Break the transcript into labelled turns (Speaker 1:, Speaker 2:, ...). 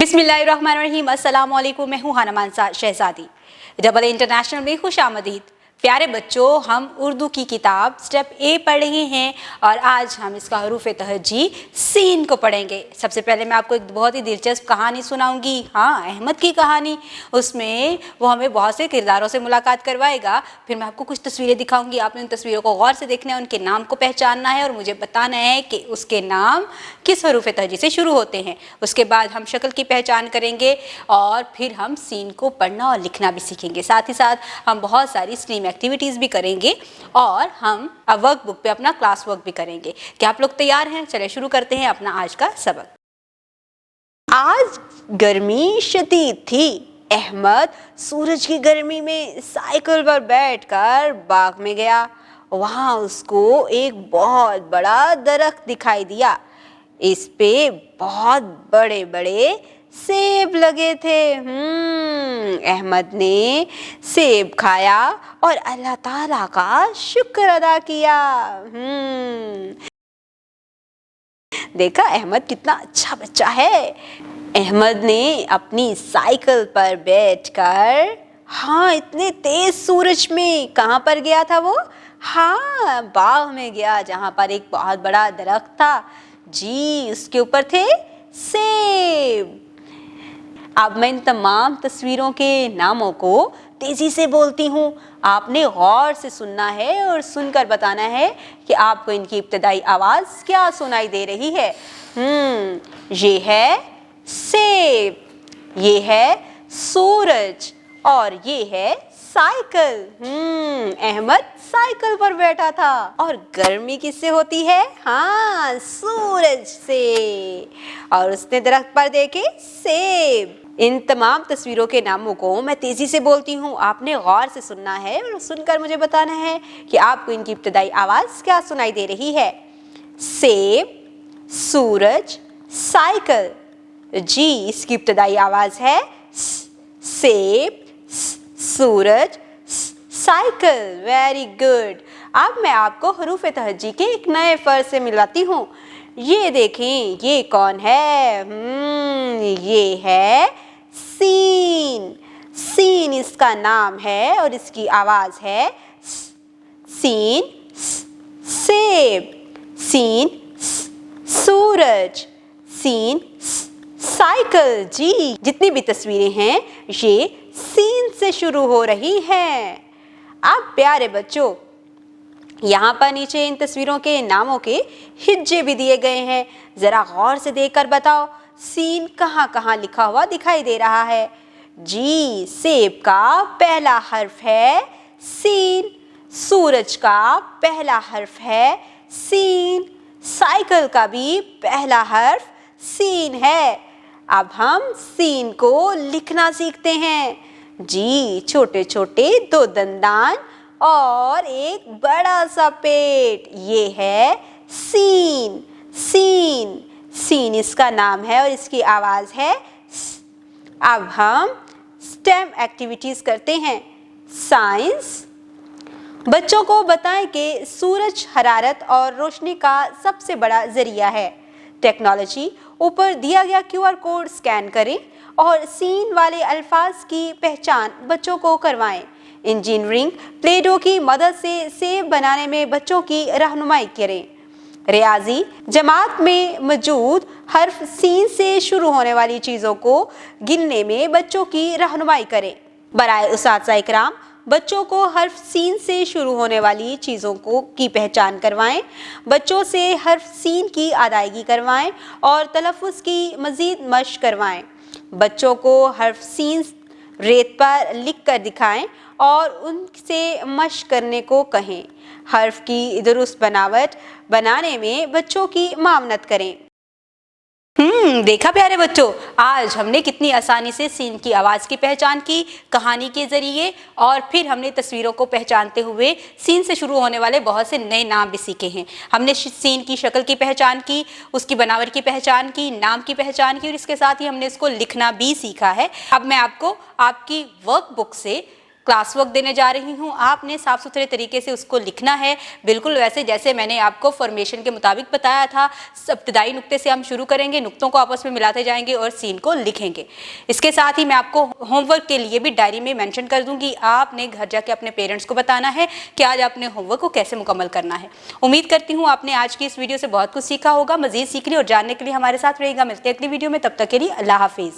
Speaker 1: बिस्मिल्लाहिर्रहमानिर्रहीम। अस्सलाम वालेकुम। मैं हूँ हाना मानसा शहजादी। डबल इंटरनेशनल में खुश आमदीद। प्यारे बच्चों, हम उर्दू की किताब स्टेप ए पढ़ रहे हैं और आज हम इसका हरूफ तहजी सीन को पढ़ेंगे। सबसे पहले मैं आपको एक बहुत ही दिलचस्प कहानी सुनाऊंगी। हाँ, अहमद की कहानी। उसमें वो हमें बहुत से किरदारों से मुलाकात करवाएगा। फिर मैं आपको कुछ तस्वीरें दिखाऊंगी। आपने उन तस्वीरों को गौर से देखना है, उनके नाम को पहचानना है और मुझे बताना है कि उसके नाम किस हरूफ तहजी से शुरू होते हैं। उसके बाद हम शक्ल की पहचान करेंगे और फिर हम सीन को पढ़ना और लिखना भी सीखेंगे। साथ ही साथ हम बहुत सारी स्ट्रीम एक्टिविटीज़ भी करेंगे और हम वर्क बुक पे अपना क्लास वर्क भी करेंगे। क्या आप लोग तैयार हैं? चलिए शुरू करते हैं अपना आज का सबक। आज गर्मी शदीद थी। अहमद सूरज की गर्मी में साइकिल पर बैठकर बाग में गया। वहाँ उसको एक बहुत बड़ा दरख्त दिखाई दिया। इस पे बहुत बड़े बड़े सेब लगे थे। अहमद ने सेब खाया और अल्लाह ताला का शुक्र अदा किया। देखा अहमद कितना अच्छा बच्चा है। अहमद ने अपनी साइकिल पर बैठकर, हाँ, इतने तेज सूरज में कहाँ पर गया था वो? हाँ, बाग में गया जहाँ पर एक बहुत बड़ा दरख्त था। जी, उसके ऊपर थे सेब। अब मैं इन तमाम तस्वीरों के नामों को तेजी से बोलती हूँ। आपने गौर से सुनना है और सुनकर बताना है कि आपको इनकी इब्तदाई आवाज़ क्या सुनाई दे रही है। ये है सेब, ये है सूरज और ये है साइकिल। अहमद साइकिल पर बैठा था। और गर्मी किससे होती है? हाँ, सूरज से। और उसने दरख्त पर देखे सेब। इन तमाम तस्वीरों के नामों को मैं तेजी से बोलती हूँ। आपने गौर से सुनना है और सुनकर मुझे बताना है कि आपको इनकी इब्तदाई आवाज़ क्या सुनाई दे रही है। सेब, सूरज, साइकिल। जी, इसकी इब्तदाई आवाज़ है सेब, सूरज, साइकिल। Very good. अब मैं आपको हरूफ तहजी के एक नए फर्ज से मिलाती हूँ। ये देखें, ये कौन है? ये है सीन। सीन इसका नाम है और इसकी आवाज़ है सीन सेब, सीन सूरज, सीन साइकिल। जी, जितनी भी तस्वीरें हैं ये सीन से शुरू हो रही हैं। अब प्यारे बच्चों, यहाँ पर नीचे इन तस्वीरों के नामों के हिज्जे भी दिए गए हैं। ज़रा गौर से देखकर बताओ, सीन कहाँ कहाँ लिखा हुआ दिखाई दे रहा है? जी, सेब का पहला हर्फ है सीन, सूरज का पहला हर्फ है सीन, साइकिल का भी पहला हर्फ सीन है। अब हम सीन को लिखना सीखते हैं। जी, छोटे छोटे दो दंदान और एक बड़ा सा पेट, ये है सीन। सीन, सीन इसका नाम है और इसकी आवाज़ है स। अब हम स्टेम एक्टिविटीज़ करते हैं। साइंस। बच्चों को बताएं कि सूरज हरारत और रोशनी का सबसे बड़ा ज़रिया है। टेक्नोलॉजी। ऊपर दिया गया QR कोड स्कैन करें और सीन वाले अल्फाज की पहचान बच्चों को करवाएं। इंजीनियरिंग। प्ले डो की मदद से सेब बनाने में बच्चों की रहनुमाई करें। रियाजी। जमात में मौजूद हर्फ सीन से शुरू होने वाली चीज़ों को गिनने में बच्चों की रहनुमाई करें। बराए उस्ताद इकराम, बच्चों को हर्फ सीन से शुरू होने वाली चीज़ों की पहचान करवाएं। बच्चों से हर्फ सीन की अदायगी करवाएं और तलफ़्फ़ुज़ की मज़ीद मश्क करवाएं। बच्चों को हर्फ सीन रेत पर लिख कर दिखाएं और उनसे मश्क करने को कहें। हर्फ की दुरुस्त बनावट बनाने में बच्चों की मावनत करें। देखा प्यारे बच्चों, आज हमने कितनी आसानी से सीन की आवाज़ की पहचान की कहानी के ज़रिए और फिर हमने तस्वीरों को पहचानते हुए सीन से शुरू होने वाले बहुत से नए नाम भी सीखे हैं। हमने सीन की शक्ल की पहचान की, उसकी बनावट की पहचान की, नाम की पहचान की और इसके साथ ही हमने इसको लिखना भी सीखा है। अब मैं आपको आपकी वर्क बुक से क्लास वर्क देने जा रही हूँ, आपने साफ सुथरे तरीके से उसको लिखना है, बिल्कुल वैसे जैसे मैंने आपको फॉर्मेशन के मुताबिक बताया था। इब्तिदाई नुक्ते से हम शुरू करेंगे, नुक्तों को आपस में मिलाते जाएंगे और सीन को लिखेंगे। इसके साथ ही मैं आपको होमवर्क के लिए भी डायरी में मेंशन कर दूंगी, आपने घर जाके अपने पेरेंट्स को बताना है कि आज आपने होमवर्क को कैसे मुकम्मल करना है। उम्मीद करती हूँ आपने आज की इस वीडियो से बहुत कुछ सीखा होगा। मजीद सीखने और जानने के लिए हमारे साथ रहेगा। मिलते हैं अगली वीडियो में, तब तक के लिए अल्लाह हाफिज़।